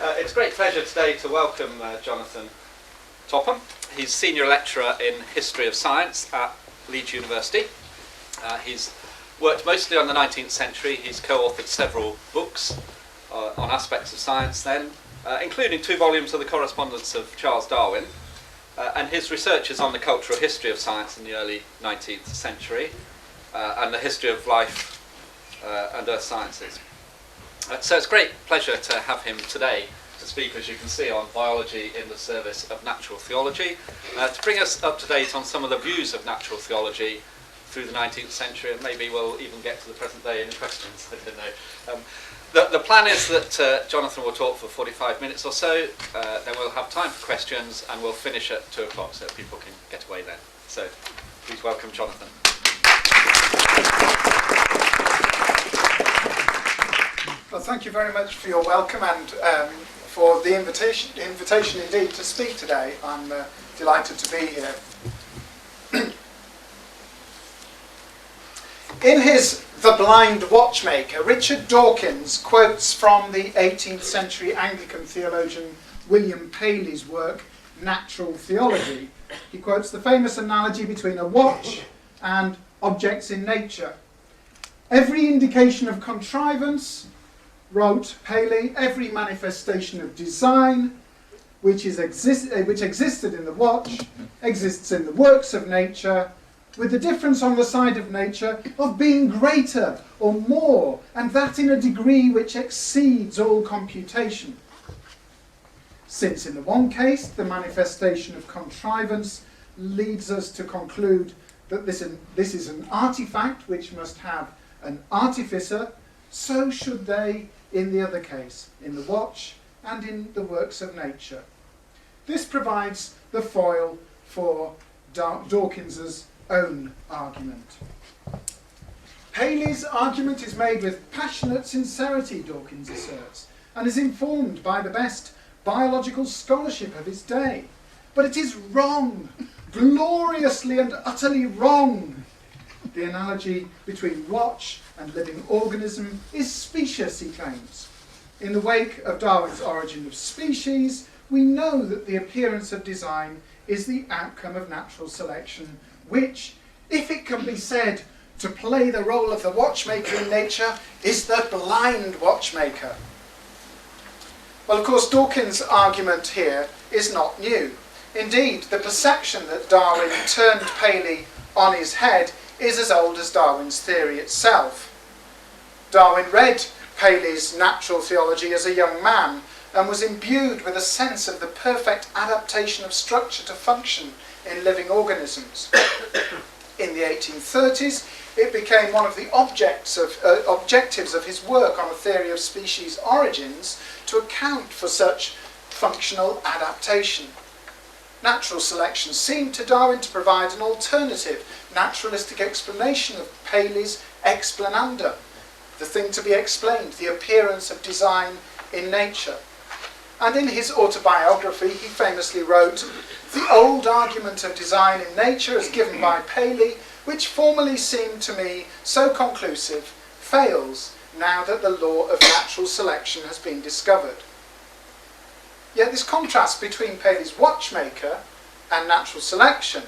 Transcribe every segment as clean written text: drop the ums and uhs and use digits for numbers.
It's a great pleasure today to welcome Jonathan Topham. He's Senior Lecturer in History of Science at Leeds University. He's worked mostly on the 19th century. He's co-authored several books on aspects of science then, including 2 volumes of the correspondence of Charles Darwin. And his research is on the cultural history of science in the early 19th century and the history of life and earth sciences. So it's a great pleasure to have him today to speak, as you can see, on biology in the service of natural theology, to bring us up to date on some of the views of natural theology through the 19th century, and maybe we'll even get to the present day in questions. I don't know. The plan is that Jonathan will talk for 45 minutes or so, then we'll have time for questions, and we'll finish at 2 o'clock so people can get away then. So please welcome Jonathan. Well, thank you very much for your welcome and for the invitation indeed to speak today. I'm delighted to be here. In his The Blind Watchmaker, Richard Dawkins quotes from the 18th century Anglican theologian William Paley's work, Natural Theology. He quotes the famous analogy between a watch and objects in nature. Every indication of contrivance, wrote Paley, every manifestation of design which existed in the watch exists in the works of nature, with the difference on the side of nature of being greater or more, and that in a degree which exceeds all computation. Since in the one case the manifestation of contrivance leads us to conclude that this is an artifact which must have an artificer, so should they in the other case, in the watch and in the works of nature. This provides the foil for Dawkins's own argument. Paley's argument is made with passionate sincerity, Dawkins asserts, and is informed by the best biological scholarship of his day. But it is wrong, gloriously and utterly wrong. The analogy between watch and living organism is specious, he claims. In the wake of Darwin's Origin of Species, we know that the appearance of design is the outcome of natural selection, which, if it can be said to play the role of the watchmaker in nature, is the blind watchmaker. Well, of course, Dawkins' argument here is not new. Indeed, the perception that Darwin turned Paley on his head is as old as Darwin's theory itself. Darwin read Paley's Natural Theology as a young man and was imbued with a sense of the perfect adaptation of structure to function in living organisms. In the 1830s, it became one of the objectives of his work on a theory of species origins to account for such functional adaptation. Natural selection seemed to Darwin to provide an alternative, naturalistic explanation of Paley's explananda, the thing to be explained, the appearance of design in nature. And in his autobiography, he famously wrote, "The old argument of design in nature as given by Paley, which formerly seemed to me so conclusive, fails now that the law of natural selection has been discovered." Yet this contrast between Paley's watchmaker and natural selection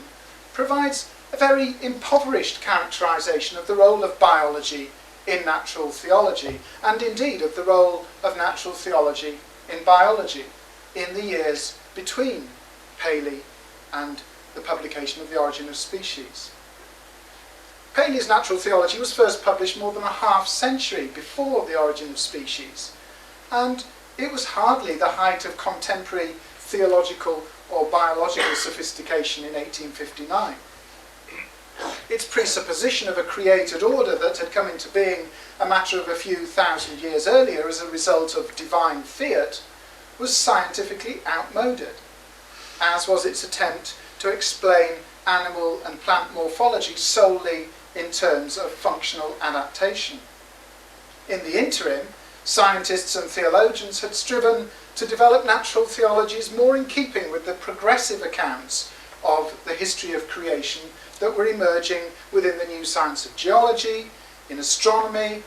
provides a very impoverished characterization of the role of biology in natural theology, and indeed of the role of natural theology in biology in the years between Paley and the publication of The Origin of Species. Paley's Natural Theology was first published more than a half-century before The Origin of Species, and it was hardly the height of contemporary theological or biological sophistication in 1859. Its presupposition of a created order that had come into being a matter of a few thousand years earlier as a result of divine fiat was scientifically outmoded, as was its attempt to explain animal and plant morphology solely in terms of functional adaptation. In the interim, scientists and theologians had striven to develop natural theologies more in keeping with the progressive accounts of the history of creation that were emerging within the new science of geology, in astronomy,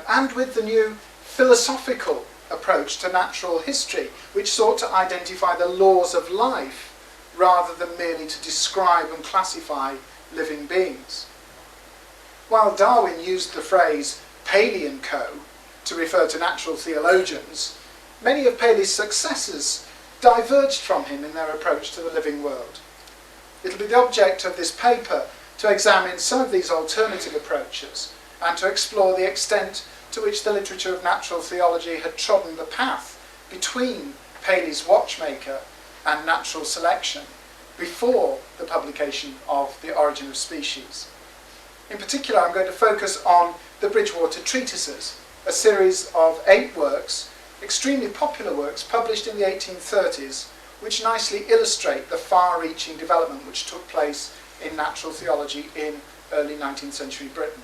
and with the new philosophical approach to natural history, which sought to identify the laws of life rather than merely to describe and classify living beings. While Darwin used the phrase Paley and co. to refer to natural theologians, many of Paley's successors diverged from him in their approach to the living world. It'll be the object of this paper to examine some of these alternative approaches and to explore the extent to which the literature of natural theology had trodden the path between Paley's Watchmaker and Natural Selection before the publication of The Origin of Species. In particular, I'm going to focus on the Bridgewater Treatises, a series of 8 works, extremely popular works published in the 1830s, which nicely illustrate the far-reaching development which took place in natural theology in early 19th century Britain.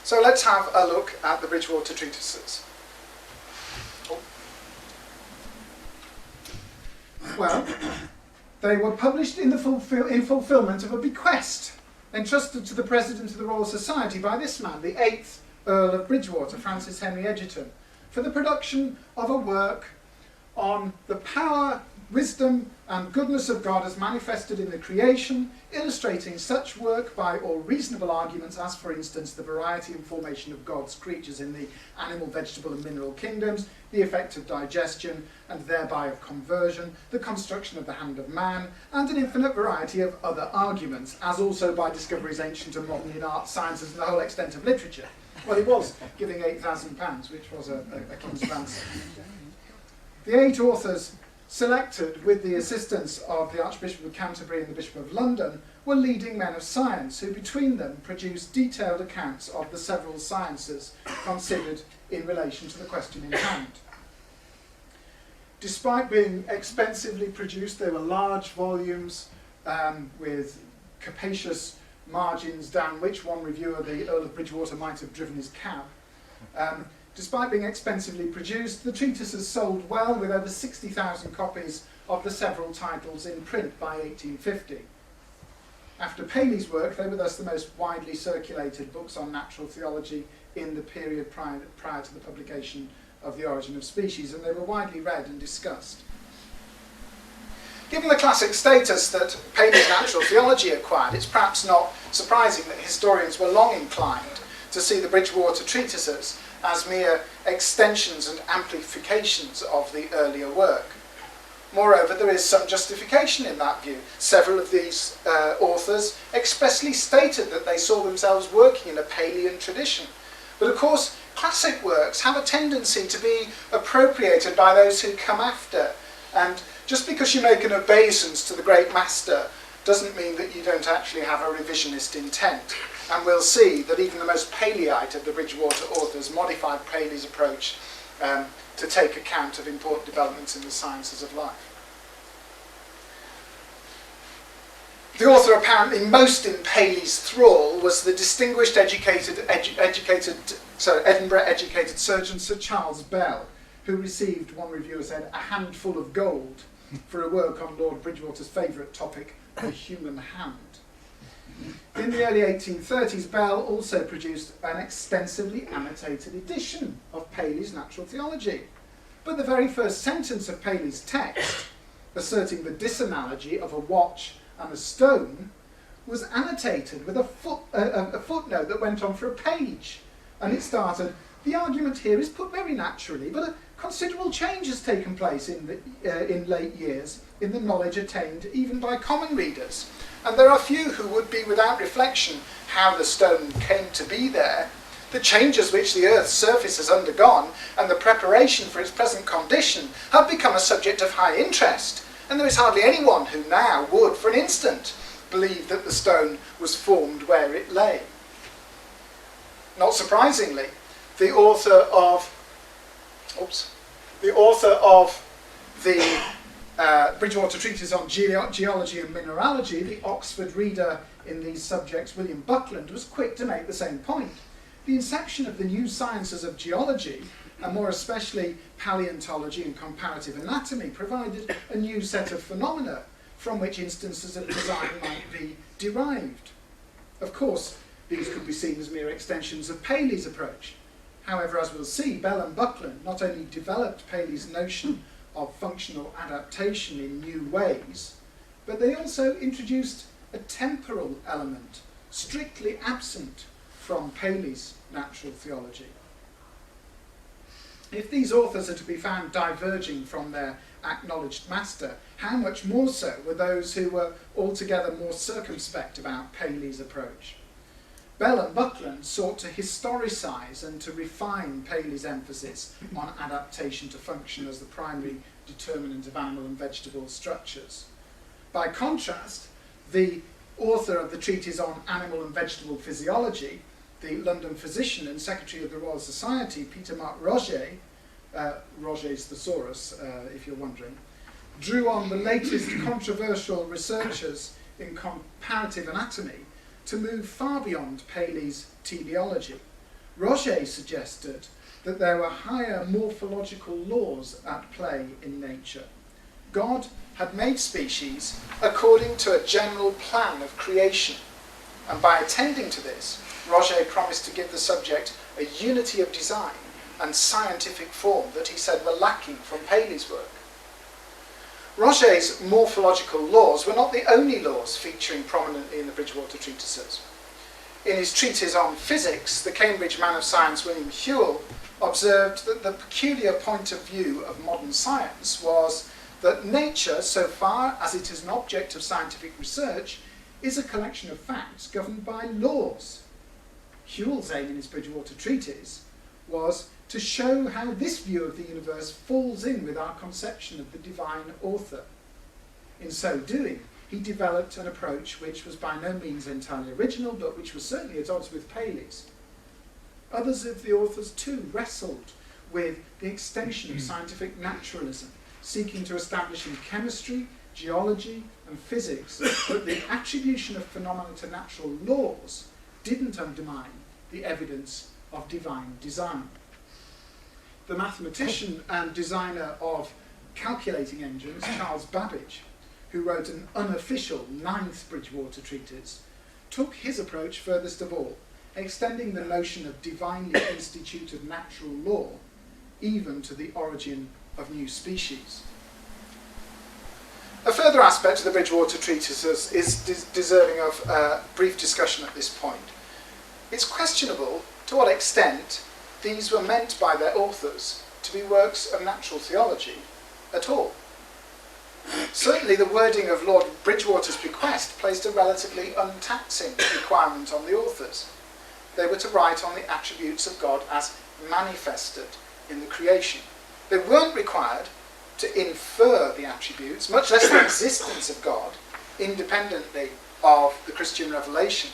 So let's have a look at the Bridgewater Treatises. Well, they were published in fulfilment of a bequest entrusted to the President of the Royal Society by this man, the 8th Earl of Bridgewater, Francis Henry Egerton, for the production of a work on the power, wisdom and goodness of God as manifested in the creation, illustrating such work by all reasonable arguments as, for instance, the variety and formation of God's creatures in the animal, vegetable and mineral kingdoms, the effect of digestion and thereby of conversion, the construction of the hand of man, and an infinite variety of other arguments, as also by discoveries ancient and modern in art, sciences and the whole extent of literature. Well, he was giving £8,000, which was a king's ransom. The 8 authors selected with the assistance of the Archbishop of Canterbury and the Bishop of London were leading men of science who between them produced detailed accounts of the several sciences considered in relation to the question in hand. Despite being expensively produced, they were large volumes with capacious margins down which one reviewer, the Earl of Bridgewater, might have driven his cab. Despite being expensively produced, the treatises sold well, with over 60,000 copies of the several titles in print by 1850. After Paley's work, they were thus the most widely circulated books on natural theology in the period prior to the publication of The Origin of Species, and they were widely read and discussed. Given the classic status that Paley's natural theology acquired, it's perhaps not surprising that historians were long inclined to see the Bridgewater Treatises as mere extensions and amplifications of the earlier work. Moreover, there is some justification in that view. Several of these authors expressly stated that they saw themselves working in a Palean tradition. But of course, classic works have a tendency to be appropriated by those who come after, and just because you make an obeisance to the great master doesn't mean that you don't actually have a revisionist intent. And we'll see that even the most Paleite of the Bridgewater authors modified Paley's approach to take account of important developments in the sciences of life. The author apparently most in Paley's thrall was the distinguished Edinburgh-educated surgeon Sir Charles Bell, who received, one reviewer said, a handful of gold for a work on Lord Bridgewater's favourite topic, the human hand. In the early 1830s, Bell also produced an extensively annotated edition of Paley's Natural Theology. But the very first sentence of Paley's text, asserting the disanalogy of a watch and a stone, was annotated with a footnote that went on for a page. And it started, "The argument here is put very naturally, but a considerable change has taken place in late years in the knowledge attained even by common readers. And there are few who would be without reflection how the stone came to be there, the changes which the earth's surface has undergone, and the preparation for its present condition have become a subject of high interest, and there is hardly anyone who now would, for an instant, believe that the stone was formed where it lay." Not surprisingly, the author of the Bridgewater Treatise on Geology and Mineralogy, the Oxford reader in these subjects, William Buckland, was quick to make the same point. The inception of the new sciences of geology, and more especially paleontology and comparative anatomy, provided a new set of phenomena from which instances of design might be derived. Of course, these could be seen as mere extensions of Paley's approach. However, as we'll see, Bell and Buckland not only developed Paley's notion of functional adaptation in new ways, but they also introduced a temporal element strictly absent from Paley's natural theology. If these authors are to be found diverging from their acknowledged master, how much more so were those who were altogether more circumspect about Paley's approach? Bell and Buckland sought to historicise and to refine Paley's emphasis on adaptation to function as the primary determinant of animal and vegetable structures. By contrast, the author of the treatise on animal and vegetable physiology, the London physician and secretary of the Royal Society, Peter Mark Roget, Roget's thesaurus, if you're wondering, drew on the latest controversial researchers in comparative anatomy to move far beyond Paley's teleology. Roget suggested that there were higher morphological laws at play in nature. God had made species according to a general plan of creation, and by attending to this, Roget promised to give the subject a unity of design and scientific form that he said were lacking from Paley's work. Roget's morphological laws were not the only laws featuring prominently in the Bridgewater treatises. In his treatise on physics, the Cambridge man of science William Whewell observed that the peculiar point of view of modern science was that nature, so far as it is an object of scientific research, is a collection of facts governed by laws. Whewell's aim in his Bridgewater treatise was to show how this view of the universe falls in with our conception of the divine author. In so doing, he developed an approach which was by no means entirely original, but which was certainly at odds with Paley's. Others of the authors too wrestled with the extension of scientific naturalism, seeking to establish in chemistry, geology and physics that the attribution of phenomena to natural laws didn't undermine the evidence of divine design. The mathematician and designer of calculating engines, Charles Babbage, who wrote an unofficial 9th Bridgewater treatise, took his approach furthest of all, extending the notion of divinely instituted natural law even to the origin of new species. A further aspect of the Bridgewater treatises is deserving of brief discussion at this point. It's questionable to what extent these were meant by their authors to be works of natural theology at all. Certainly the wording of Lord Bridgewater's bequest placed a relatively untaxing requirement on the authors. They were to write on the attributes of God as manifested in the creation. They weren't required to infer the attributes, much less the existence of God, independently of the Christian revelation.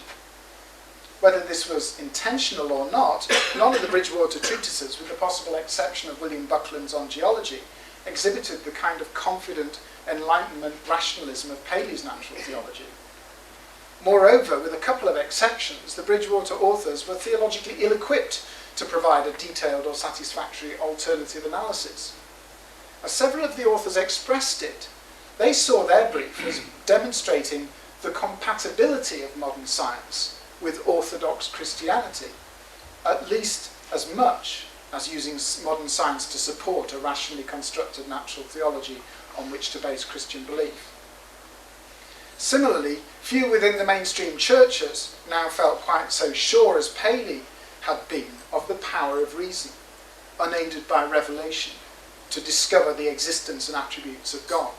Whether this was intentional or not, none of the Bridgewater treatises, with the possible exception of William Buckland's on geology, exhibited the kind of confident Enlightenment rationalism of Paley's natural theology. Moreover, with a couple of exceptions, the Bridgewater authors were theologically ill-equipped to provide a detailed or satisfactory alternative analysis. As several of the authors expressed it, they saw their brief as demonstrating the compatibility of modern science with orthodox Christianity, at least as much as using modern science to support a rationally constructed natural theology on which to base Christian belief. Similarly, few within the mainstream churches now felt quite so sure as Paley had been of the power of reason, unaided by revelation, to discover the existence and attributes of God.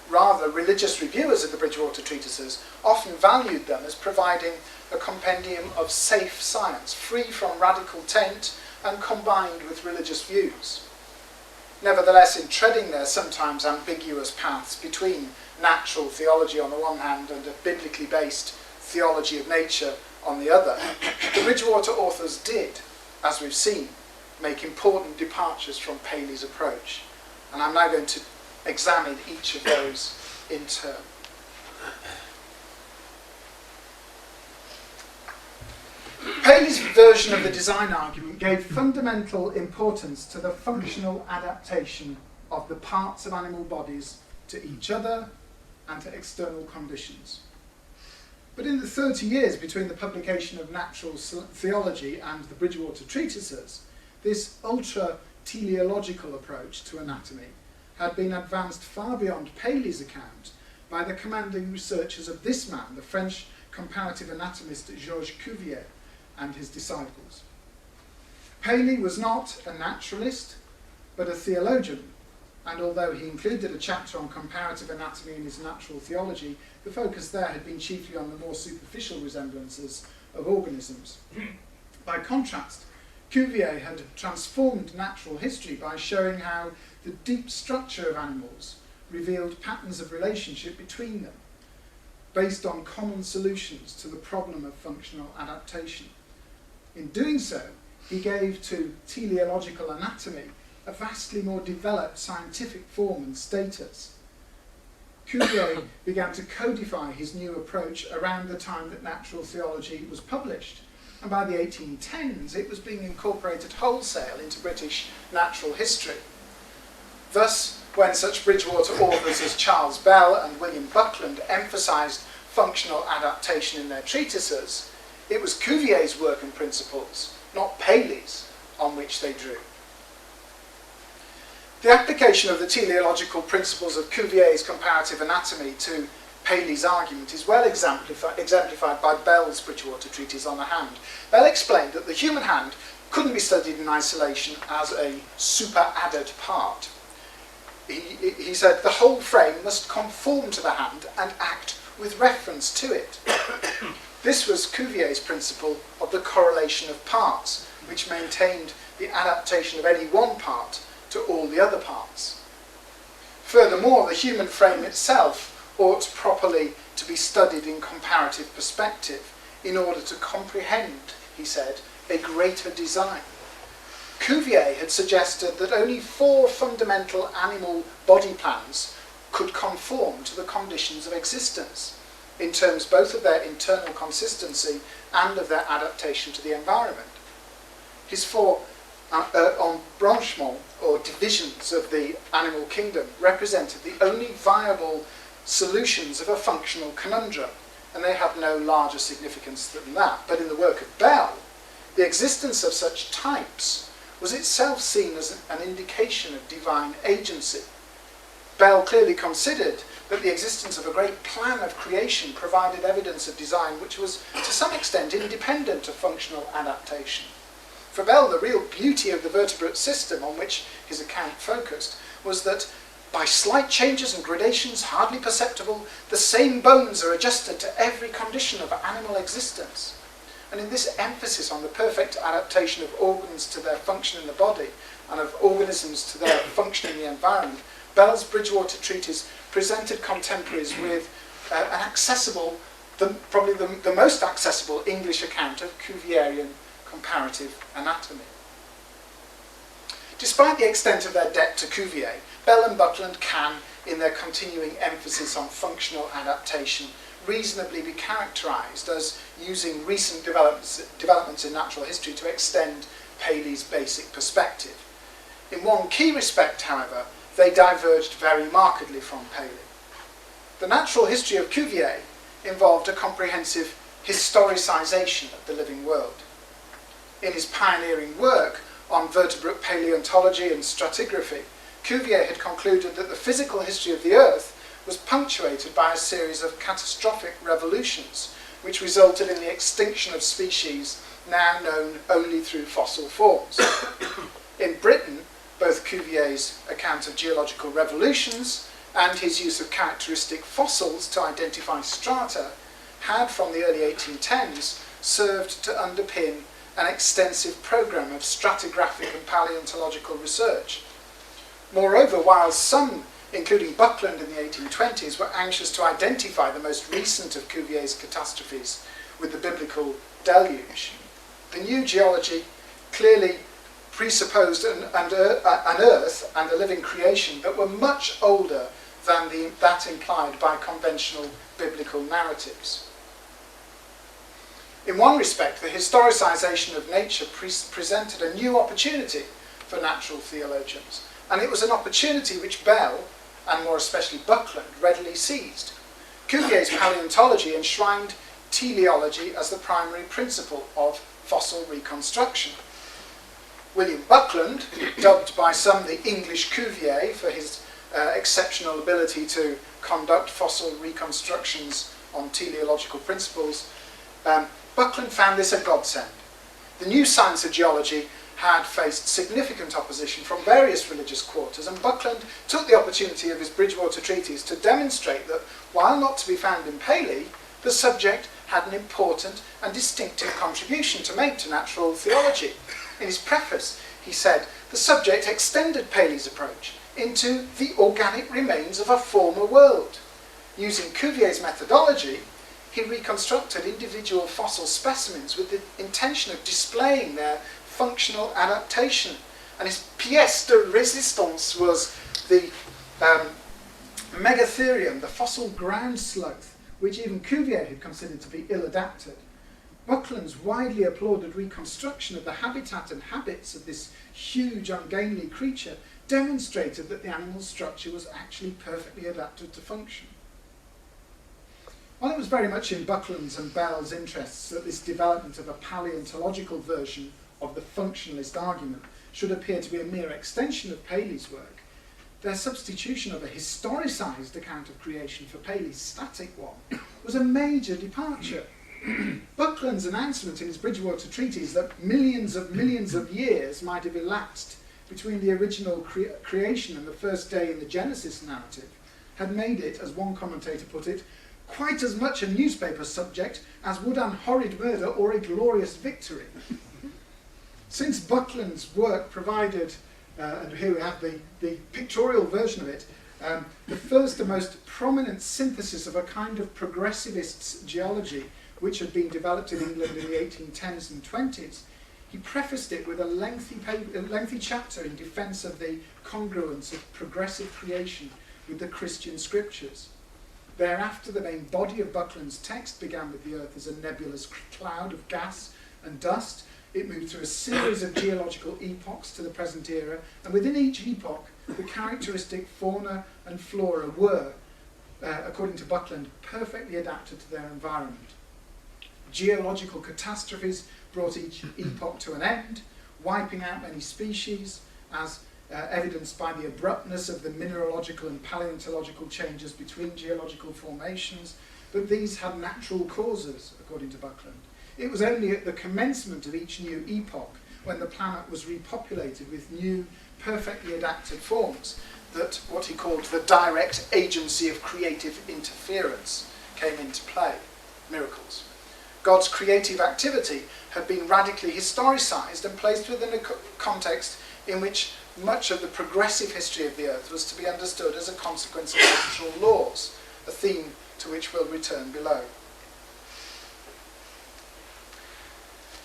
Rather, religious reviewers of the Bridgewater treatises often valued them as providing a compendium of safe science, free from radical taint and combined with religious views. Nevertheless, in treading their sometimes ambiguous paths between natural theology on the one hand and a biblically based theology of nature on the other, the Bridgewater authors did, as we've seen, make important departures from Paley's approach. And I'm now going to examine each of those in turn. Paley's version of the design argument gave fundamental importance to the functional adaptation of the parts of animal bodies to each other and to external conditions. But in the 30 years between the publication of Natural Theology and the Bridgewater Treatises, this ultra-teleological approach to anatomy had been advanced far beyond Paley's account by the commanding researchers of this man, the French comparative anatomist Georges Cuvier, and his disciples. Paley was not a naturalist, but a theologian, and although he included a chapter on comparative anatomy in his Natural Theology, the focus there had been chiefly on the more superficial resemblances of organisms. By contrast, Cuvier had transformed natural history by showing how the deep structure of animals revealed patterns of relationship between them, based on common solutions to the problem of functional adaptation. In doing so, he gave to teleological anatomy a vastly more developed scientific form and status. Cuvier began to codify his new approach around the time that Natural Theology was published, and by the 1810s it was being incorporated wholesale into British natural history. Thus, when such Bridgewater authors as Charles Bell and William Buckland emphasised functional adaptation in their treatises, it was Cuvier's work and principles, not Paley's, on which they drew. The application of the teleological principles of Cuvier's comparative anatomy to Paley's argument is well exemplified by Bell's Bridgewater treatise on the hand. Bell explained that the human hand couldn't be studied in isolation as a superadded part. He said the whole frame must conform to the hand and act with reference to it. This was Cuvier's principle of the correlation of parts, which maintained the adaptation of any one part to all the other parts. Furthermore, the human frame itself ought properly to be studied in comparative perspective in order to comprehend, he said, a greater design. Cuvier had suggested that only 4 fundamental animal body plans could conform to the conditions of existence, in terms both of their internal consistency and of their adaptation to the environment. His 4 embranchements, or divisions of the animal kingdom, represented the only viable solutions of a functional conundrum, and they have no larger significance than that. But in the work of Bell, the existence of such types was itself seen as an indication of divine agency. Bell clearly considered that the existence of a great plan of creation provided evidence of design which was to some extent independent of functional adaptation. For Bell, the real beauty of the vertebrate system on which his account focused was that by slight changes and gradations hardly perceptible, the same bones are adjusted to every condition of animal existence. And in this emphasis on the perfect adaptation of organs to their function in the body and of organisms to their function in the environment, Bell's Bridgewater treatise presented contemporaries with an accessible, probably the most accessible English account of Cuvierian comparative anatomy. Despite the extent of their debt to Cuvier, Bell and Buckland can, in their continuing emphasis on functional adaptation, reasonably be characterised as using recent developments in natural history to extend Paley's basic perspective. In one key respect, however, they diverged very markedly from Paley. The natural history of Cuvier involved a comprehensive historicisation of the living world. In his pioneering work on vertebrate paleontology and stratigraphy, Cuvier had concluded that the physical history of the Earth was punctuated by a series of catastrophic revolutions, which resulted in the extinction of species now known only through fossil forms. In Britain, both Cuvier's account of geological revolutions and his use of characteristic fossils to identify strata had, from the early 1810s, served to underpin an extensive programme of stratigraphic and paleontological research. Moreover, while some, including Buckland in the 1820s, were anxious to identify the most recent of Cuvier's catastrophes with the biblical deluge, the new geology clearly presupposed an earth and a living creation that were much older than that implied by conventional biblical narratives. In one respect, the historicisation of nature presented a new opportunity for natural theologians, and it was an opportunity which Bell, and more especially Buckland, readily seized. Cuvier's paleontology enshrined teleology as the primary principle of fossil reconstruction. William Buckland, dubbed by some the English Cuvier for his exceptional ability to conduct fossil reconstructions on teleological principles, Buckland found this a godsend. The new science of geology had faced significant opposition from various religious quarters, and Buckland took the opportunity of his Bridgewater Treatise to demonstrate that, while not to be found in Paley, the subject had an important and distinctive contribution to make to natural theology. In his preface, he said, the subject extended Paley's approach into the organic remains of a former world. Using Cuvier's methodology, he reconstructed individual fossil specimens with the intention of displaying their functional adaptation. And his pièce de résistance was the Megatherium, the fossil ground sloth, which even Cuvier had considered to be ill-adapted. Buckland's widely applauded reconstruction of the habitat and habits of this huge, ungainly creature demonstrated that the animal's structure was actually perfectly adapted to function. While it was very much in Buckland's and Bell's interests that this development of a paleontological version of the functionalist argument should appear to be a mere extension of Paley's work, their substitution of a historicised account of creation for Paley's static one was a major departure. Buckland's announcement in his Bridgewater Treatise that millions of years might have elapsed between the original creation and the first day in the Genesis narrative had made it, as one commentator put it, quite as much a newspaper subject as would an horrid murder or a glorious victory. Since Buckland's work provided, and here we have the pictorial version of it, the first and most prominent synthesis of a kind of progressivist geology which had been developed in England in the 1810s and 20s, he prefaced it with a lengthy chapter in defence of the congruence of progressive creation with the Christian scriptures. Thereafter, the main body of Buckland's text began with the earth as a nebulous cloud of gas and dust. It moved through a series of geological epochs to the present era, and within each epoch, the characteristic fauna and flora were, according to Buckland, perfectly adapted to their environment. Geological catastrophes brought each epoch to an end, wiping out many species, as evidenced by the abruptness of the mineralogical and paleontological changes between geological formations, but these had natural causes, according to Buckland. It was only at the commencement of each new epoch, when the planet was repopulated with new, perfectly adapted forms, that what he called the direct agency of creative interference came into play. Miracles. God's creative activity had been radically historicised and placed within a context in which much of the progressive history of the earth was to be understood as a consequence of natural laws, a theme to which we'll return below.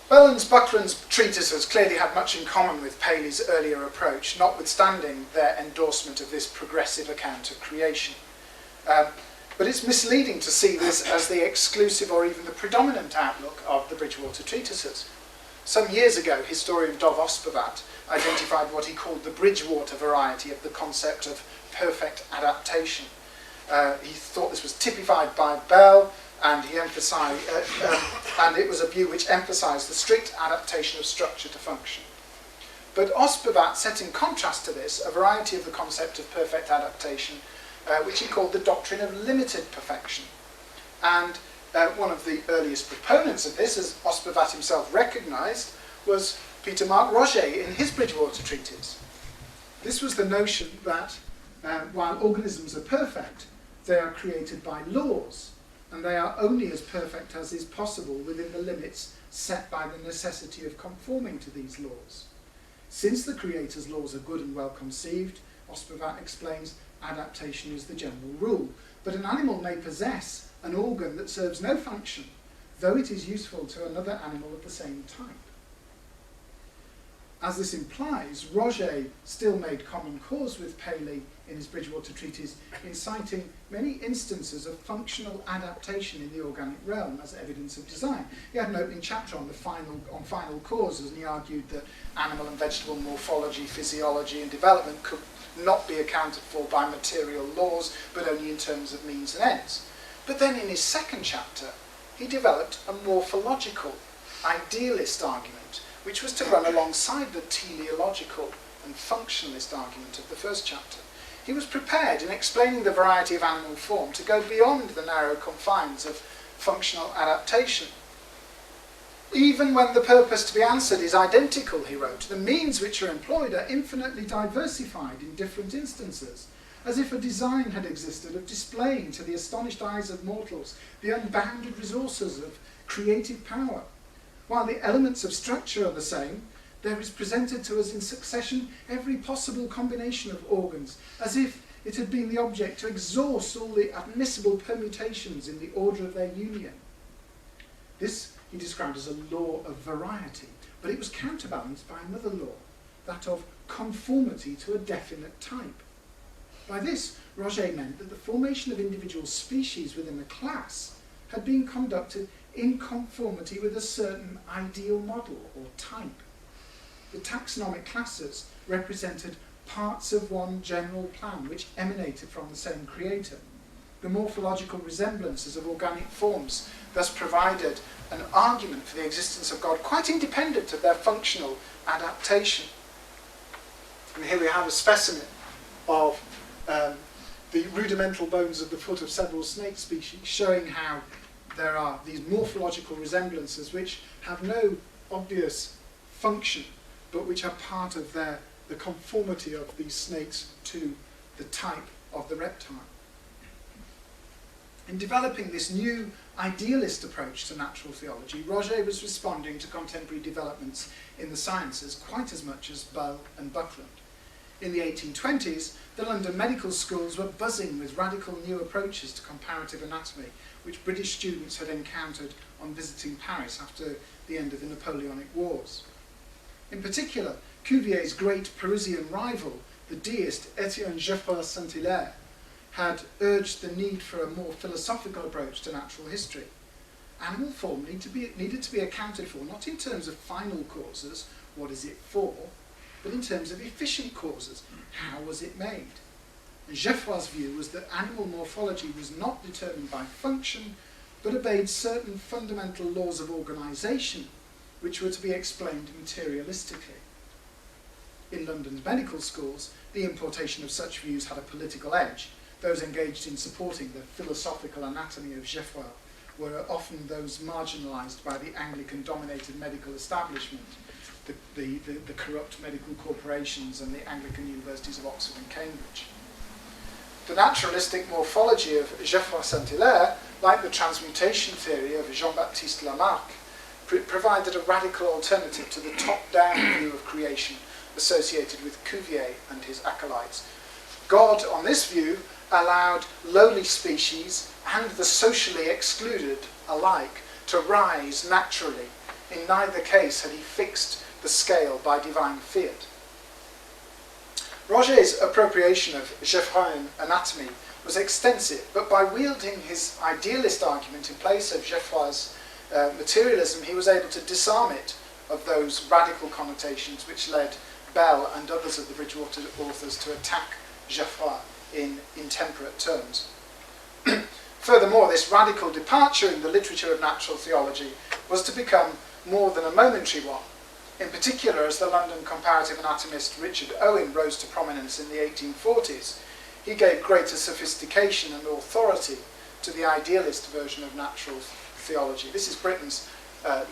Bell and Buckland's treatises clearly had much in common with Paley's earlier approach, notwithstanding their endorsement of this progressive account of creation. But it's misleading to see this as the exclusive or even the predominant outlook of the Bridgewater Treatises. Some years ago, historian Dov Ospervat identified what he called the Bridgewater variety of the concept of perfect adaptation. He thought this was typified by Bell, and he emphasized, and it was a view which emphasized the strict adaptation of structure to function. But Ospervat set in contrast to this a variety of the concept of perfect adaptation, which he called the doctrine of limited perfection. And one of the earliest proponents of this, as Ospervat himself recognized, was Peter Mark Roget in his Bridgewater Treatise. This was the notion that while organisms are perfect, they are created by laws, and they are only as perfect as is possible within the limits set by the necessity of conforming to these laws. Since the Creator's laws are good and well conceived, Ospervat explains, adaptation is the general rule. But an animal may possess an organ that serves no function, though it is useful to another animal of the same type. As this implies, Roget still made common cause with Paley in his Bridgewater Treatise in citing many instances of functional adaptation in the organic realm as evidence of design. He had an opening chapter on final causes, and he argued that animal and vegetable morphology, physiology and development could not be accounted for by material laws, but only in terms of means and ends. But then in his second chapter, he developed a morphological, idealist argument, which was to run alongside the teleological and functionalist argument of the first chapter. He was prepared, in explaining the variety of animal form, to go beyond the narrow confines of functional adaptation. Even when the purpose to be answered is identical, he wrote, the means which are employed are infinitely diversified in different instances, as if a design had existed of displaying to the astonished eyes of mortals the unbounded resources of creative power. While the elements of structure are the same, there is presented to us in succession every possible combination of organs, as if it had been the object to exhaust all the admissible permutations in the order of their union. This he described as a law of variety, but it was counterbalanced by another law, that of conformity to a definite type. By this, Roget meant that the formation of individual species within a class had been conducted in conformity with a certain ideal model or type. The taxonomic classes represented parts of one general plan which emanated from the same creator. The morphological resemblances of organic forms thus provided an argument for the existence of God quite independent of their functional adaptation. And here we have a specimen of the rudimental bones of the foot of several snake species, showing how there are these morphological resemblances which have no obvious function, but which are part of the conformity of these snakes to the type of the reptile. In developing this new idealist approach to natural theology, Roget was responding to contemporary developments in the sciences quite as much as Bell and Buckland. In the 1820s, the London medical schools were buzzing with radical new approaches to comparative anatomy, which British students had encountered on visiting Paris after the end of the Napoleonic Wars. In particular, Cuvier's great Parisian rival, the deist Etienne Geoffroy Saint-Hilaire, had urged the need for a more philosophical approach to natural history. Animal form needed to be accounted for not in terms of final causes, what is it for, but in terms of efficient causes, how was it made? And Geoffroy's view was that animal morphology was not determined by function, but obeyed certain fundamental laws of organisation, which were to be explained materialistically. In London's medical schools, the importation of such views had a political edge. Those engaged in supporting the philosophical anatomy of Geoffroy were often those marginalised by the Anglican-dominated medical establishment, the corrupt medical corporations and the Anglican universities of Oxford and Cambridge. The naturalistic morphology of Geoffroy Saint-Hilaire, like the transmutation theory of Jean-Baptiste Lamarck, provided a radical alternative to the top-down view of creation associated with Cuvier and his acolytes. God, on this view, allowed lowly species and the socially excluded alike to rise naturally. In neither case had he fixed the scale by divine fiat. Roget's appropriation of Geoffroyan anatomy was extensive, but by wielding his idealist argument in place of Geoffroy's materialism, he was able to disarm it of those radical connotations which led Bell and others of the Bridgewater authors to attack Geoffroy in intemperate terms. Furthermore, this radical departure in the literature of natural theology was to become more than a momentary one. In particular, as the London comparative anatomist Richard Owen rose to prominence in the 1840s, he gave greater sophistication and authority to the idealist version of natural theology. This is Britain's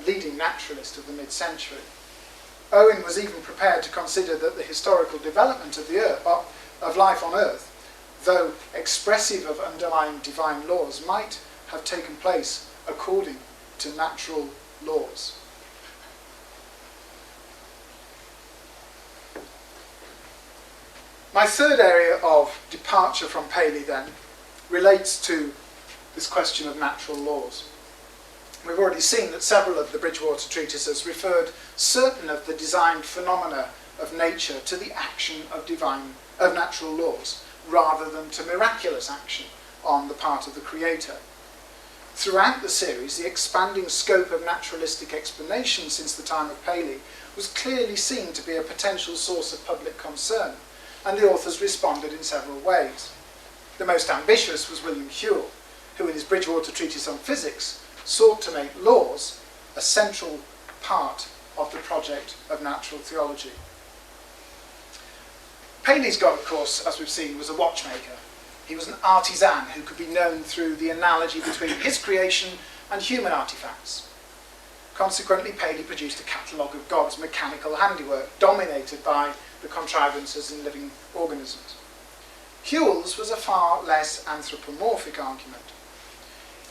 leading naturalist of the mid-century. Owen was even prepared to consider that the historical development of the earth, of life on Earth, though expressive of underlying divine laws, might have taken place according to natural laws. My third area of departure from Paley, then, relates to this question of natural laws. We've already seen that several of the Bridgewater treatises referred certain of the designed phenomena of nature to the action of natural laws, rather than to miraculous action on the part of the Creator. Throughout the series, the expanding scope of naturalistic explanation since the time of Paley was clearly seen to be a potential source of public concern, and the authors responded in several ways. The most ambitious was William Whewell, who in his Bridgewater Treatise on Physics sought to make laws a central part of the project of natural theology. Paley's God, of course, as we've seen, was a watchmaker. He was an artisan who could be known through the analogy between his creation and human artifacts. Consequently, Paley produced a catalogue of God's mechanical handiwork, dominated by the contrivances in living organisms. Whewell's was a far less anthropomorphic argument.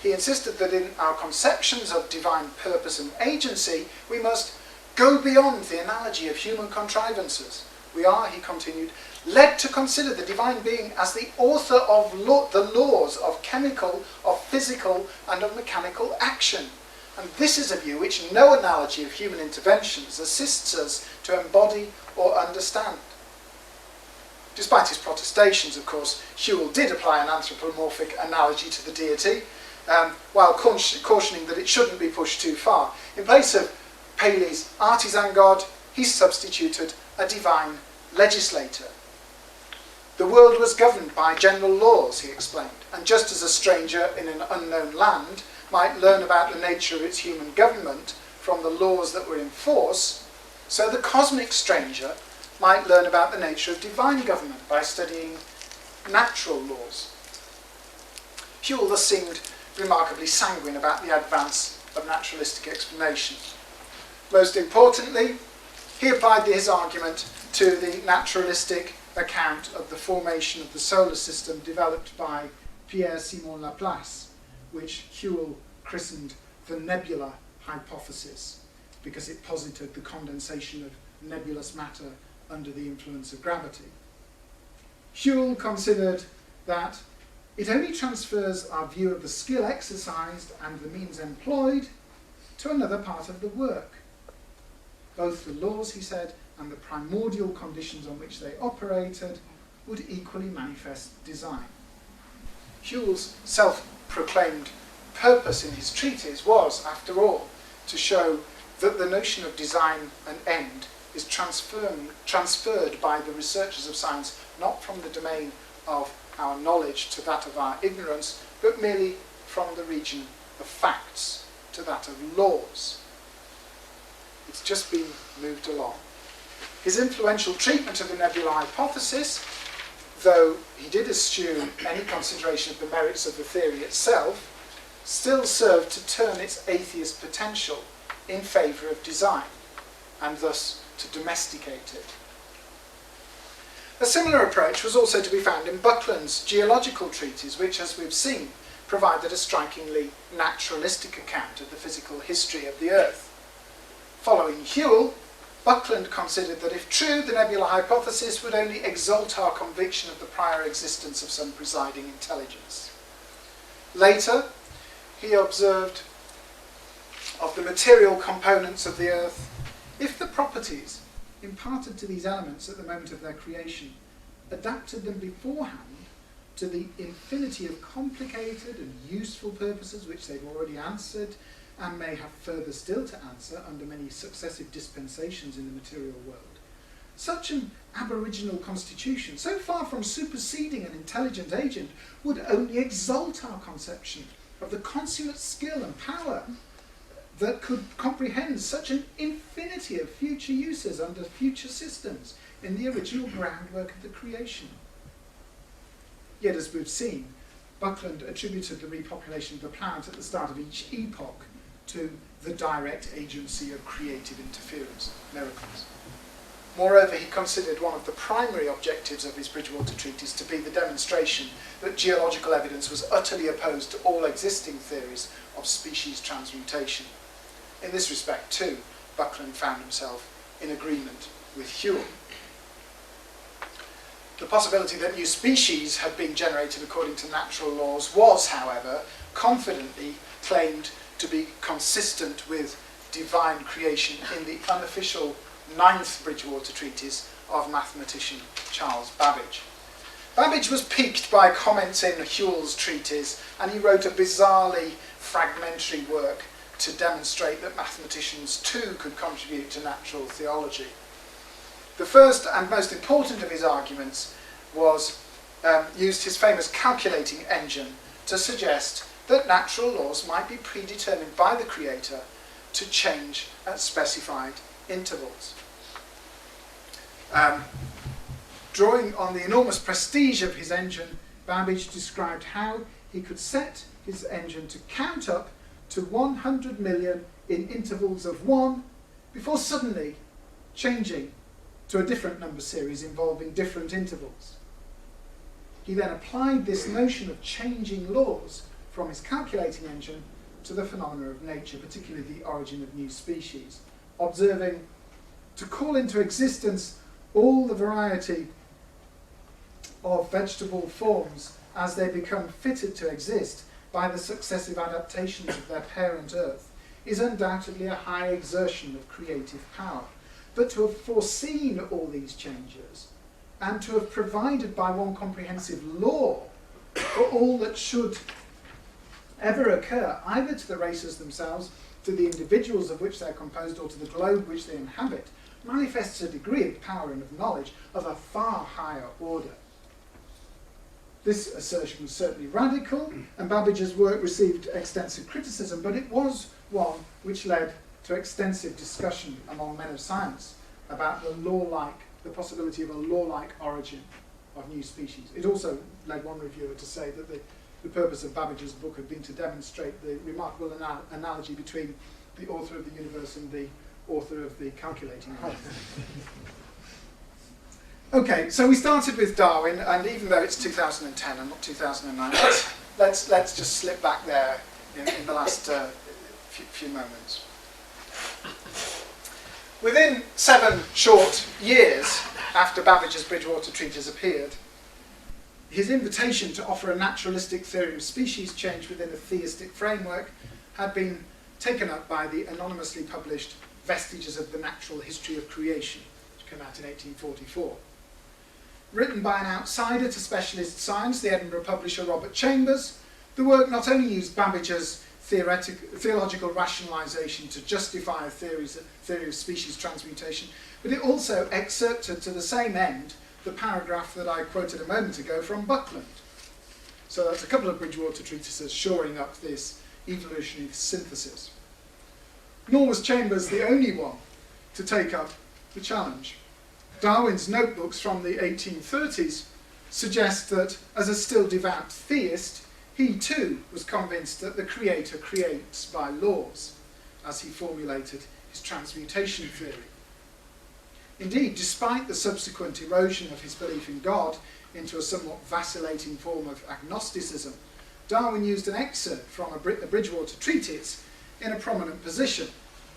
He insisted that in our conceptions of divine purpose and agency, we must go beyond the analogy of human contrivances. We are, he continued, led to consider the divine being as the author of the laws of chemical, of physical, and of mechanical action. And this is a view which no analogy of human interventions assists us to embody or understand. Despite his protestations, of course, Whewell did apply an anthropomorphic analogy to the deity, while cautioning that it shouldn't be pushed too far. In place of Paley's artisan god, he substituted a divine legislator. The world was governed by general laws, he explained, and just as a stranger in an unknown land might learn about the nature of its human government from the laws that were in force, so the cosmic stranger might learn about the nature of divine government by studying natural laws. Whewell thus seemed remarkably sanguine about the advance of naturalistic explanation. Most importantly, he applied his argument to the naturalistic account of the formation of the solar system developed by Pierre-Simon Laplace, which Whewell christened the nebula hypothesis, because it posited the condensation of nebulous matter under the influence of gravity. Whewell considered that it only transfers our view of the skill exercised and the means employed to another part of the work. Both the laws, he said, and the primordial conditions on which they operated would equally manifest design. Whewell's self-proclaimed purpose in his treatise was, after all, to show that the notion of design and end is transferred by the researchers of science not from the domain of our knowledge to that of our ignorance, but merely from the region of facts to that of laws. It's just been moved along. His influential treatment of the nebula hypothesis, though he did eschew any consideration of the merits of the theory itself, still served to turn its atheist potential in favour of design, and thus to domesticate it. A similar approach was also to be found in Buckland's geological treatise, which, as we've seen, provided a strikingly naturalistic account of the physical history of the Earth. Following Whewell, Buckland considered that if true, the nebula hypothesis would only exalt our conviction of the prior existence of some presiding intelligence. Later, he observed of the material components of the Earth, if the properties imparted to these elements at the moment of their creation adapted them beforehand to the infinity of complicated and useful purposes which they've already answered and may have further still to answer under many successive dispensations in the material world, such an aboriginal constitution, so far from superseding an intelligent agent, would only exalt our conception of the consummate skill and power that could comprehend such an infinity of future uses under future systems in the original groundwork of the creation. Yet, as we've seen, Buckland attributed the repopulation of the planet at the start of each epoch to the direct agency of creative interference, miracles. Moreover, he considered one of the primary objectives of his Bridgewater Treatise to be the demonstration that geological evidence was utterly opposed to all existing theories of species transmutation. In this respect, too, Buckland found himself in agreement with Whewell. The possibility that new species had been generated according to natural laws was, however, confidently claimed to be consistent with divine creation in the unofficial 9th Bridgewater Treatise of mathematician Charles Babbage. Babbage was piqued by comments in Whewell's treatise, and he wrote a bizarrely fragmentary work to demonstrate that mathematicians too could contribute to natural theology. The first and most important of his arguments was used his famous calculating engine to suggest that natural laws might be predetermined by the Creator to change at specified intervals. Drawing on the enormous prestige of his engine, Babbage described how he could set his engine to count up to 100 million in intervals of 1 before suddenly changing to a different number series involving different intervals. He then applied this notion of changing laws from his calculating engine to the phenomena of nature, particularly the origin of new species, observing to call into existence all the variety of vegetable forms as they become fitted to exist by the successive adaptations of their parent earth is undoubtedly a high exertion of creative power. But to have foreseen all these changes and to have provided by one comprehensive law for all that should ever occur, either to the races themselves, to the individuals of which they are composed, or to the globe which they inhabit, manifests a degree of power and of knowledge of a far higher order. This assertion was certainly radical, and Babbage's work received extensive criticism, but it was one which led to extensive discussion among men of science about the possibility of a law-like origin of new species. It also led one reviewer to say that the purpose of Babbage's book had been to demonstrate the remarkable analogy between the author of the universe and the author of the calculating engine. Okay, so we started with Darwin, and even though it's 2010 and not 2009, let's just slip back there in the last few moments. Within 7 short years after Babbage's Bridgewater Treatise appeared, his invitation to offer a naturalistic theory of species change within a theistic framework had been taken up by the anonymously published Vestiges of the Natural History of Creation, which came out in 1844. Written by an outsider to specialist science, the Edinburgh publisher Robert Chambers, the work not only used Babbage's theological rationalisation to justify a theory of species transmutation, but it also excerpted to the same end the paragraph that I quoted a moment ago from Buckland. So that's a couple of Bridgewater treatises shoring up this evolutionary synthesis. Nor was Chambers the only one to take up the challenge. Darwin's notebooks from the 1830s suggest that, as a still devout theist, he too was convinced that the Creator creates by laws, as he formulated his transmutation theory. Indeed, despite the subsequent erosion of his belief in God into a somewhat vacillating form of agnosticism, Darwin used an excerpt from a Bridgewater Treatise in a prominent position,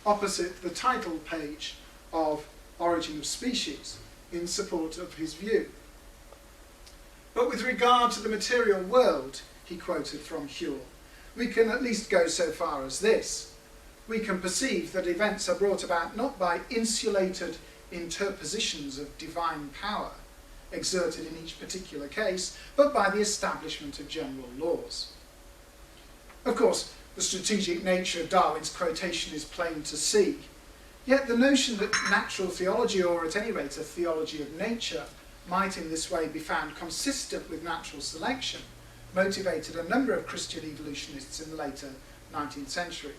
opposite the title page of Origin of Species, in support of his view. But with regard to the material world, he quoted from Whewell, we can at least go so far as this. We can perceive that events are brought about not by insulated interpositions of divine power, exerted in each particular case, but by the establishment of general laws. Of course, the strategic nature of Darwin's quotation is plain to see, yet the notion that natural theology, or at any rate a theology of nature, might in this way be found consistent with natural selection, motivated a number of Christian evolutionists in the later 19th century.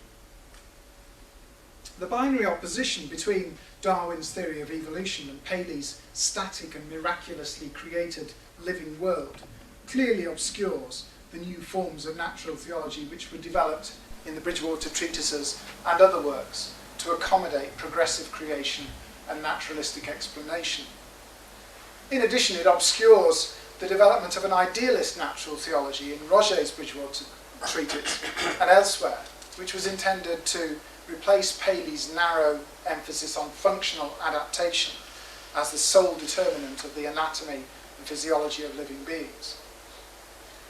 The binary opposition between Darwin's theory of evolution and Paley's static and miraculously created living world clearly obscures the new forms of natural theology which were developed in the Bridgewater treatises and other works to accommodate progressive creation and naturalistic explanation. In addition, it obscures the development of an idealist natural theology in Roget's Bridgewater treatise and elsewhere, which was intended to replace Paley's narrow emphasis on functional adaptation as the sole determinant of the anatomy and physiology of living beings.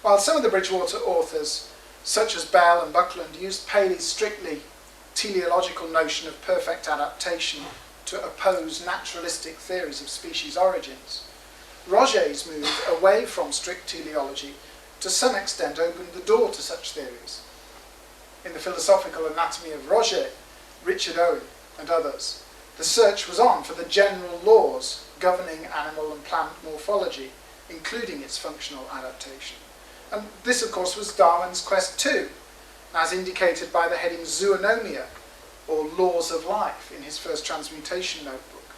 While some of the Bridgewater authors, such as Bell and Buckland, used Paley's strictly teleological notion of perfect adaptation to oppose naturalistic theories of species origins, Roget's move away from strict teleology to some extent opened the door to such theories. In the Philosophical Anatomy of Roget, Richard Owen and others, the search was on for the general laws governing animal and plant morphology, including its functional adaptation. And this, of course, was Darwin's quest too, as indicated by the heading Zoonomia, or Laws of Life, in his first transmutation notebook.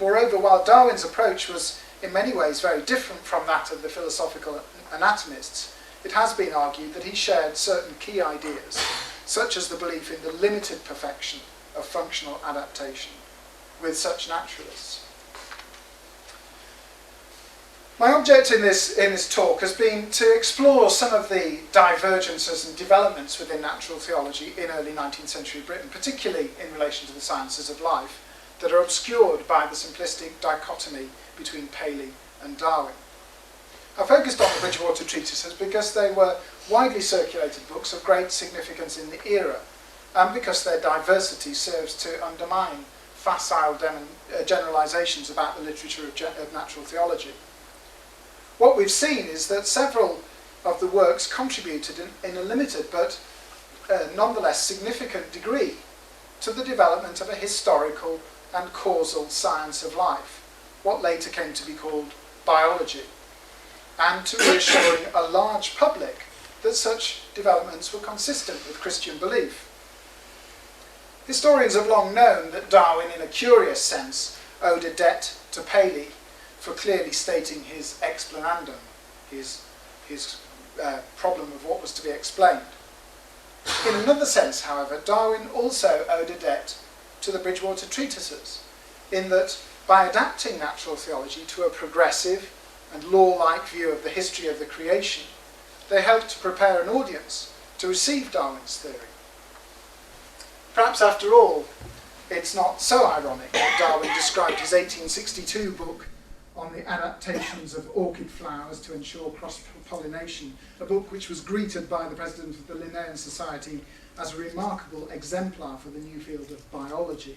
Moreover, while Darwin's approach was in many ways very different from that of the philosophical anatomists, it has been argued that he shared certain key ideas, such as the belief in the limited perfection of functional adaptation, with such naturalists. My object in this talk has been to explore some of the divergences and developments within natural theology in early 19th century Britain, particularly in relation to the sciences of life, that are obscured by the simplistic dichotomy between Paley and Darwin. I focused on the Bridgewater treatises because they were widely circulated books of great significance in the era, and because their diversity serves to undermine facile generalisations about the literature of natural theology. What we've seen is that several of the works contributed in a limited but nonetheless significant degree to the development of a historical and causal science of life, what later came to be called biology, and to reassuring a large public that such developments were consistent with Christian belief. Historians have long known that Darwin, in a curious sense, owed a debt to Paley for clearly stating his explanandum, his problem of what was to be explained. In another sense, however, Darwin also owed a debt to the Bridgewater treatises, in that by adapting natural theology to a progressive and law-like view of the history of the creation, they helped to prepare an audience to receive Darwin's theory. Perhaps after all, it's not so ironic that Darwin described his 1862 book on the adaptations of orchid flowers to ensure cross-pollination, a book which was greeted by the president of the Linnaean Society as a remarkable exemplar for the new field of biology,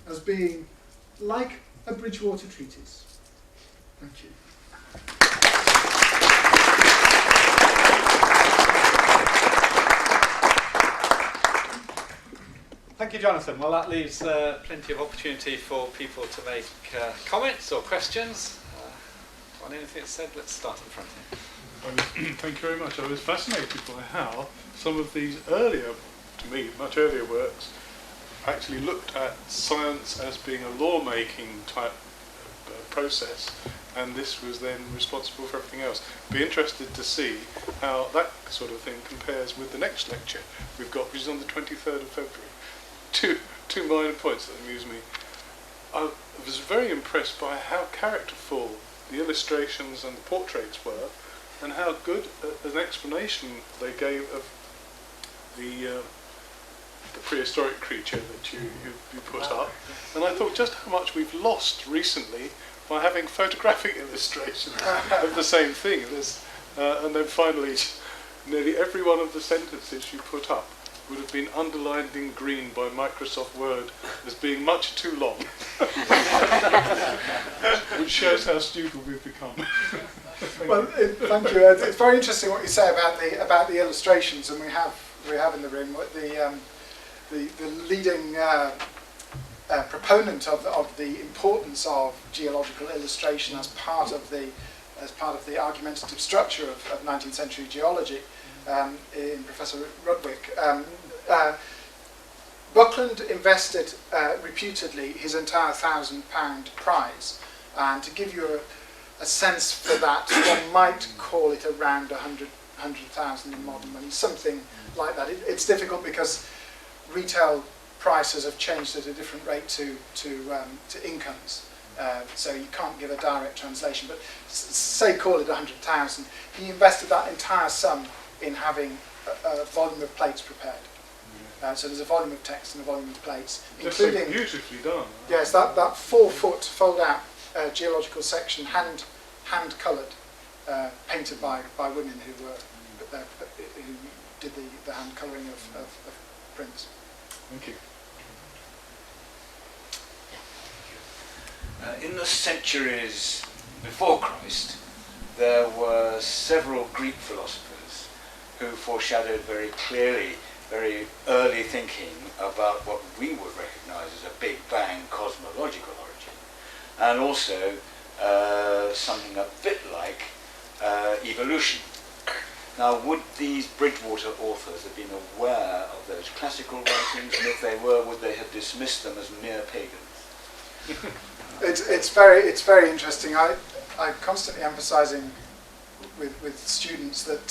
as being like a Bridgewater treatise. Thank you. Thank you, Jonathan. Well, that leaves plenty of opportunity for people to make comments or questions. On anything that's said, let's start in front here. Thank you very much. I was fascinated by how some of these earlier, to me, much earlier works actually looked at science as being a law-making type process, and this was then responsible for everything else. Be interested to see how that sort of thing compares with the next lecture we've got, which is on the 23rd of February. Two minor points that amuse me. I was very impressed by how characterful the illustrations and the portraits were, and how good an explanation they gave of the prehistoric creature that you put up. And I thought just how much we've lost recently by having photographic illustrations of the same thing. And then finally, nearly every one of the sentences you put up would have been underlined in green by Microsoft Word as being much too long, which shows how stupid we've become. Thank you. It's very interesting what you say about the illustrations, and we have in the room the leading proponent of the importance of geological illustration as part of the argumentative structure of 19th century geology. In Professor Rudwick. Buckland invested reputedly his entire £1,000 prize, and to give you a sense for that, one might call it around 100,000 in modern money, something like that. It's difficult because retail prices have changed at a different rate to incomes, so you can't give a direct translation, but say call it 100,000. He invested that entire sum in having a volume of plates prepared. So there's a volume of text and a volume of plates, including so beautifully done. Yes, that 4-foot fold-out geological section, hand coloured, painted by women who did the hand colouring of prints. Thank you. In the centuries before Christ, there were several Greek philosophers who foreshadowed very clearly, very early thinking about what we would recognise as a Big Bang cosmological origin, and also something a bit like evolution. Now, would these Bridgewater authors have been aware of those classical writings, and if they were, would they have dismissed them as mere pagans? It's very interesting. I'm constantly emphasising with students that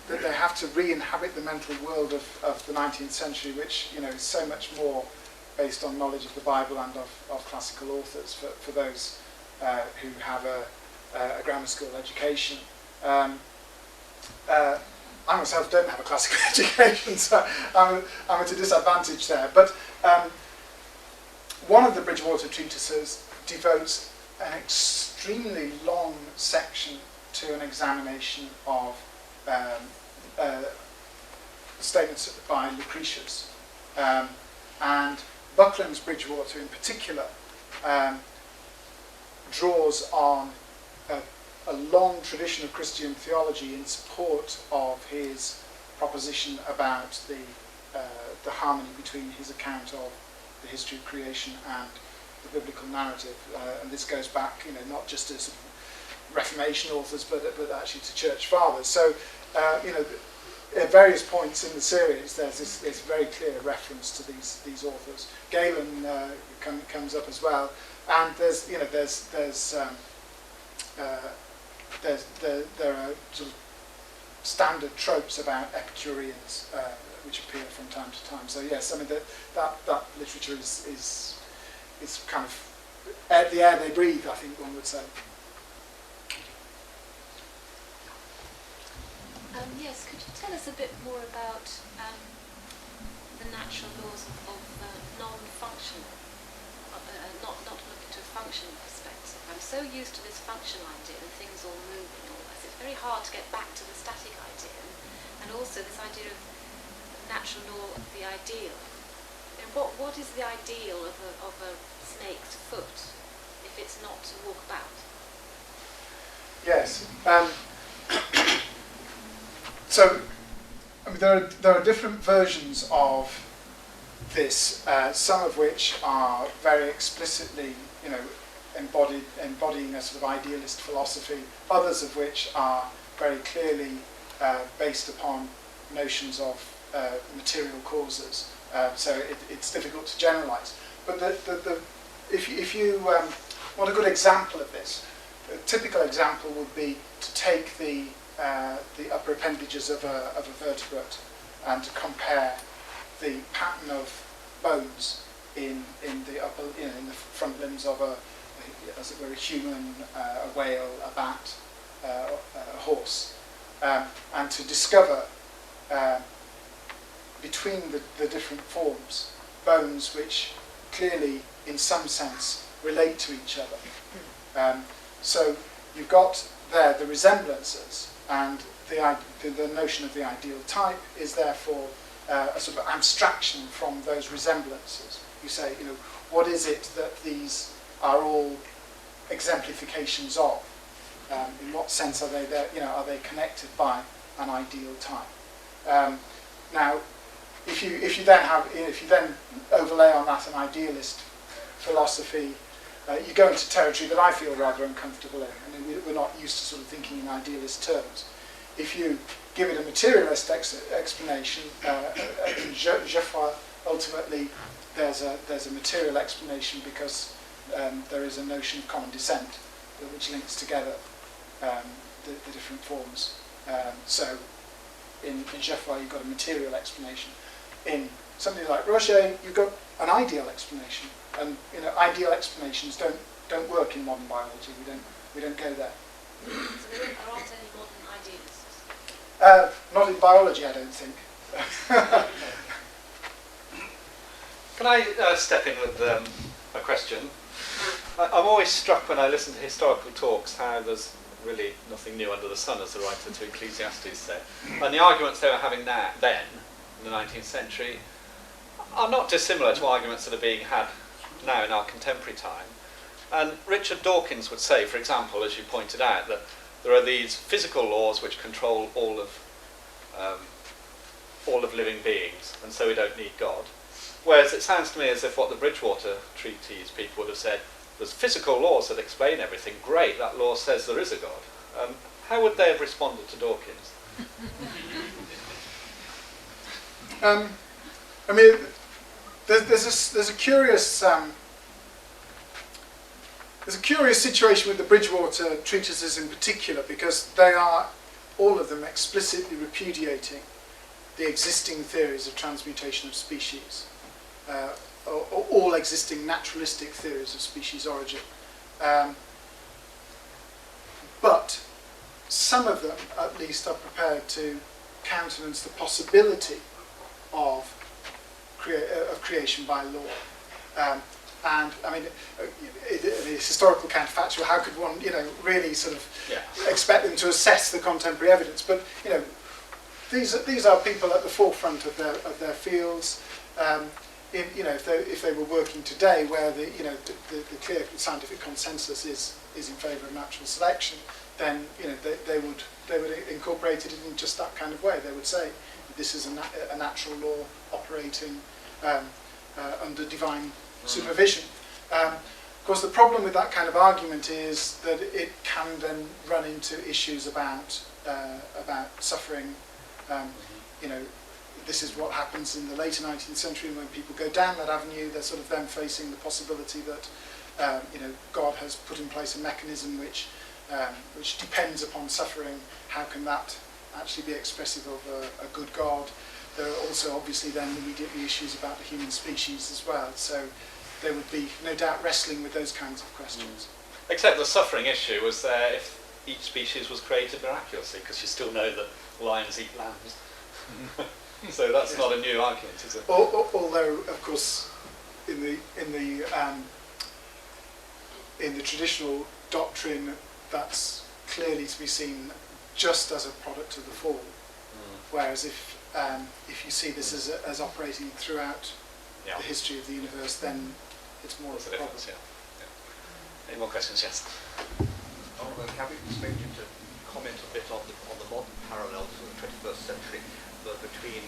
that they have to re-inhabit the mental world of the 19th century, which is so much more based on knowledge of the Bible and of classical authors for those who have a grammar school education. I myself don't have a classical education, so I'm at a disadvantage there. But one of the Bridgewater treatises devotes an extremely long section to an examination of statements by Lucretius. And Buckland's Bridgewater in particular draws on a long tradition of Christian theology in support of his proposition about the harmony between his account of the history of creation and the biblical narrative. And this goes back, not just to sort of Reformation authors, but actually to church fathers. So, at various points in the series, there's this very clear reference to these authors. Galen comes up as well, and there are sort of standard tropes about Epicureans which appear from time to time. So yes, I mean that literature is kind of the air they breathe, I think one would say. Yes, could you tell us a bit more about the natural laws of non-functional, not looking to a functional perspective? I'm so used to this functional idea and things all moving and all that. It's very hard to get back to the static idea, and also this idea of natural law of the ideal. What is the ideal of a snake's foot if it's not to walk about? Yes. So, I mean, there are different versions of this, some of which are very explicitly, embodying a sort of idealist philosophy, others of which are very clearly based upon notions of material causes. So it's difficult to generalise. But if you want a good example of this, a typical example would be to take the upper appendages of a vertebrate and to compare the pattern of bones in the upper, in the front limbs of as it were, a human, a whale, a bat, a horse, and to discover between the different forms bones which clearly, in some sense, relate to each other. So you've got there the resemblances, and the notion of the ideal type is therefore a sort of abstraction from those resemblances. You say, what is it that these are all exemplifications of? In what sense are they there? Are they connected by an ideal type? Now, if you then overlay on that an idealist philosophy, you go into territory that I feel rather uncomfortable in. I mean, we're not used to sort of thinking in idealist terms. If you give it a materialist explanation, in Geoffroy, ultimately there's a material explanation because there is a notion of common descent which links together the different forms. So in Geoffroy you've got a material explanation. In something like Roger, you've got an ideal explanation. And ideal explanations don't work in modern biology. We don't go there. So there aren't any modern idealists? Not in biology, I don't think. Can I step in with a question? I'm always struck when I listen to historical talks how there's really nothing new under the sun, as the writer to Ecclesiastes said. And the arguments they were having then, in the 19th century, are not dissimilar to arguments that are being had now in our contemporary time. And Richard Dawkins would say, for example, as you pointed out, that there are these physical laws which control all of living beings, and so we don't need God. Whereas it sounds to me as if what the Bridgewater treatise people would have said, there's physical laws that explain everything. Great, that law says there is a God. How would they have responded to Dawkins? I mean, there's a curious situation with the Bridgewater treatises in particular, because they are all of them explicitly repudiating the existing theories of transmutation of species, or all existing naturalistic theories of species origin. But some of them, at least, are prepared to countenance the possibility of creation by law. And I mean, it's historical counterfactual. How could one, really sort of expect them to assess the contemporary evidence? But these are people at the forefront of their fields. If they were working today, where the clear scientific consensus is in favour of natural selection, then they would incorporate it in just that kind of way. They would say this is a natural law operating under divine supervision. Of course, the problem with that kind of argument is that it can then run into issues about suffering. This is what happens in the later 19th century when people go down that avenue. They're sort of then facing the possibility that God has put in place a mechanism which depends upon suffering. How can that actually be expressive of a good God? There are also obviously then immediately issues about the human species as well. So they would be no doubt wrestling with those kinds of questions. Except the suffering issue was there if each species was created miraculously, because you still know that lions eat lambs. So that's not a new argument, is it? Although, of course, in the traditional doctrine, that's clearly to be seen just as a product of the fall. Whereas if you see this as operating throughout the history of the universe, then it's more of a problem. Any more questions? Yes. Have you expected to comment a bit on the modern parallels of the 21st century between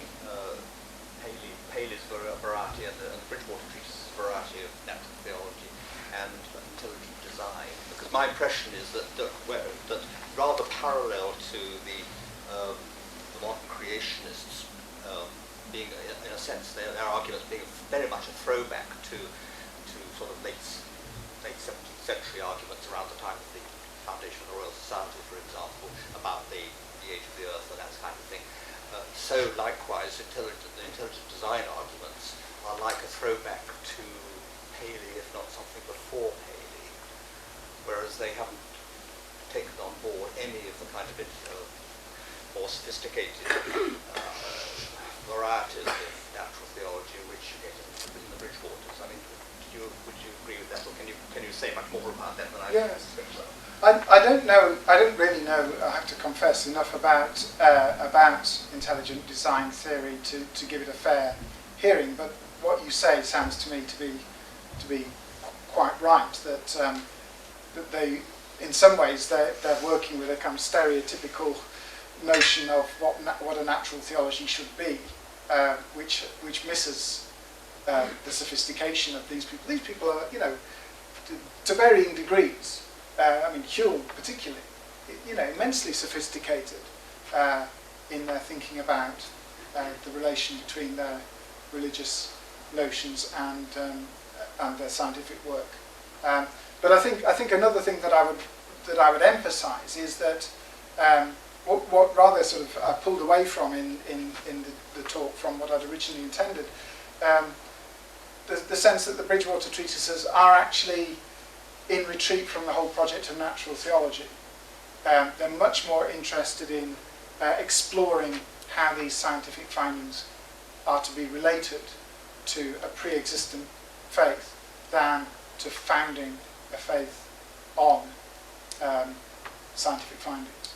Paley's variety and the Bridgewater treatise's variety of natural theology and intelligent design? Because my impression is that rather parallel to the modern creationists, being in a sense their arguments being very much a throwback to sort of late 17th century arguments around the time of the foundation of the Royal Society, for example, about the age of the Earth and that kind of thing. So likewise, the intelligent design arguments are like a throwback to Paley, if not something before Paley, whereas they haven't taken on board any of the kind of more sophisticated varieties of natural theology which you get in the Bridgewaters. I mean, would you agree with that, or can you say much more about that than I? Yes. I don't know. I don't really know. I have to confess enough about intelligent design theory to give it a fair hearing. But what you say sounds to me to be quite right. That they, in some ways, they're working with a kind of stereotypical notion of what a natural theology should be, which misses the sophistication of these people. These people are, to varying degrees. I mean, Hume particularly, immensely sophisticated in their thinking about the relation between their religious notions and their scientific work. But I think another thing that I would emphasise is that what rather sort of I pulled away from in the talk from what I'd originally intended, the sense that the Bridgewater treatises are actually in retreat from the whole project of natural theology. They're much more interested in exploring how these scientific findings are to be related to a pre-existent faith than to founding a faith on scientific findings.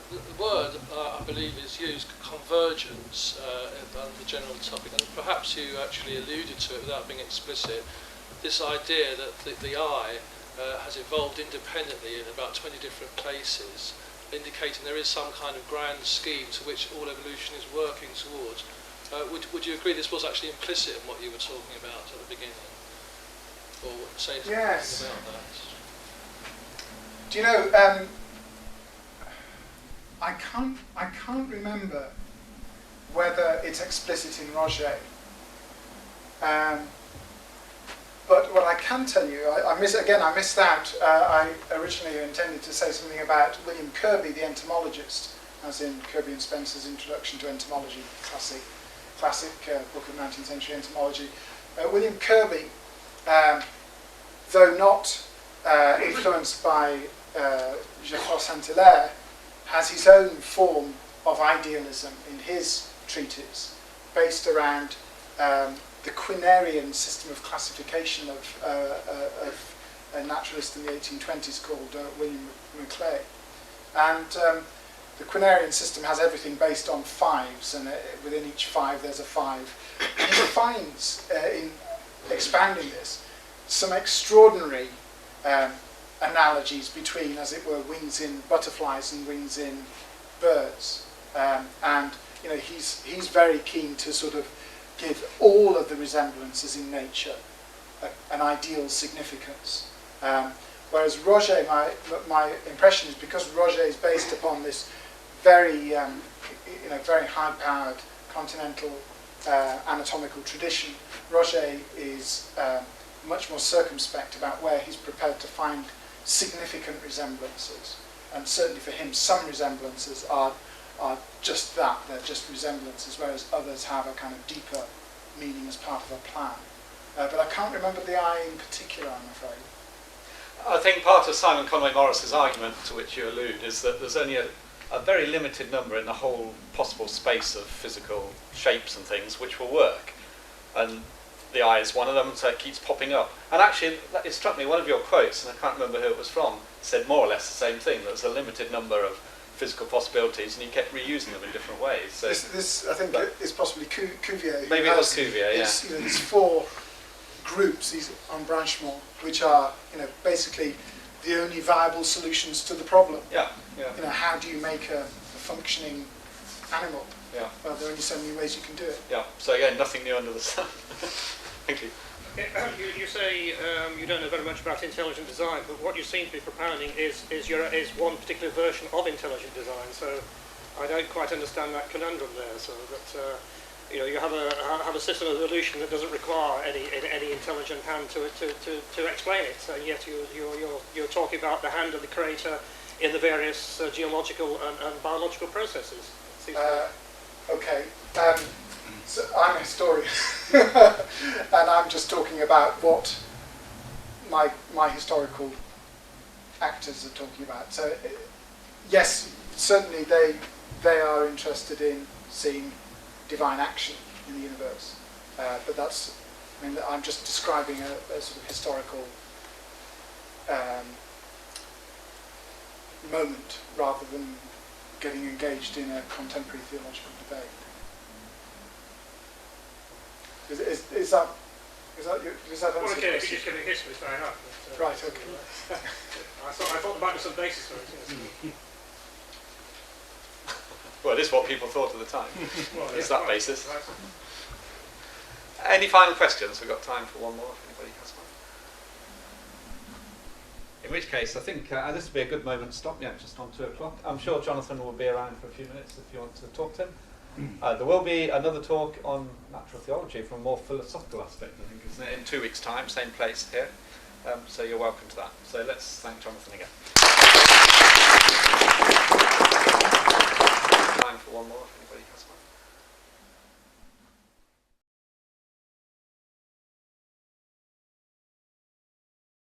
The word, I believe, is used, convergence, on the general topic, and perhaps you actually alluded to it without being explicit, this idea that the eye has evolved independently in about 20 different places, indicating there is some kind of grand scheme to which all evolution is working towards. Would you agree this was actually implicit in what you were talking about at the beginning? Or say something about that? Do you know? I can't remember whether it's explicit in Roget. But what I can tell you, I missed out. I originally intended to say something about William Kirby, the entomologist, as in Kirby and Spencer's Introduction to Entomology, classic book of 19th century entomology. William Kirby, though not influenced by Geoffroy Saint-Hilaire, has his own form of idealism in his treatise, based around the Quinnerian system of classification of a naturalist in the 1820s called William Maclay. And the Quinnerian system has everything based on fives, and within each five there's a five. And he finds, in expounding this, some extraordinary analogies between, as it were, wings in butterflies and wings in birds. And you know, he's very keen to sort of give all of the resemblances in nature an ideal significance. Whereas Roget, my impression is, because Roget is based upon this very, very high-powered continental anatomical tradition, Roget is much more circumspect about where he's prepared to find significant resemblances. And certainly for him, some resemblances are just that, they're just resemblances, whereas others have a kind of deeper meaning as part of a plan. But I can't remember the eye in particular, I'm afraid. I think part of Simon Conway Morris's argument, to which you allude, is that there's only a very limited number in the whole possible space of physical shapes and things which will work. And the eye is one of them, so it keeps popping up. And actually, it struck me, one of your quotes, and I can't remember who it was from, said more or less the same thing. There's a limited number of physical possibilities, and you kept reusing them in different ways. So this I think, is possibly Cuvier. Maybe it was Cuvier, yeah. These four groups, these embranchements, which are, basically the only viable solutions to the problem. Yeah. How do you make a functioning animal? Yeah. Well, there are only so many ways you can do it. Yeah. So again, nothing new under the sun. Thank you. You say you don't know very much about intelligent design, but what you seem to be propounding is one particular version of intelligent design. So I don't quite understand that conundrum there. So that you have a system of evolution that doesn't require any intelligent hand to explain it, and yet you're talking about the hand of the creator in the various geological and biological processes. Okay. So I'm a historian, and I'm just talking about what my historical actors are talking about. So, yes, certainly they are interested in seeing divine action in the universe, but I'm just describing a sort of historical moment rather than getting engaged in a contemporary theological debate. Does that answer Well, okay, the if you just give me history, fair enough. But, right, okay. I thought there might be some basis for it. Well, it is what people thought at the time. Well, It's that basis. Right. Any final questions? We've got time for one more, if anybody has one. In which case, I think this would be a good moment to stop. Yeah, just on 2 o'clock. I'm sure Jonathan will be around for a few minutes if you want to talk to him. There will be another talk on natural theology from a more philosophical aspect, I think, isn't it? In 2 weeks' time, same place here. So you're welcome to that. So let's thank Jonathan again. Time for one more.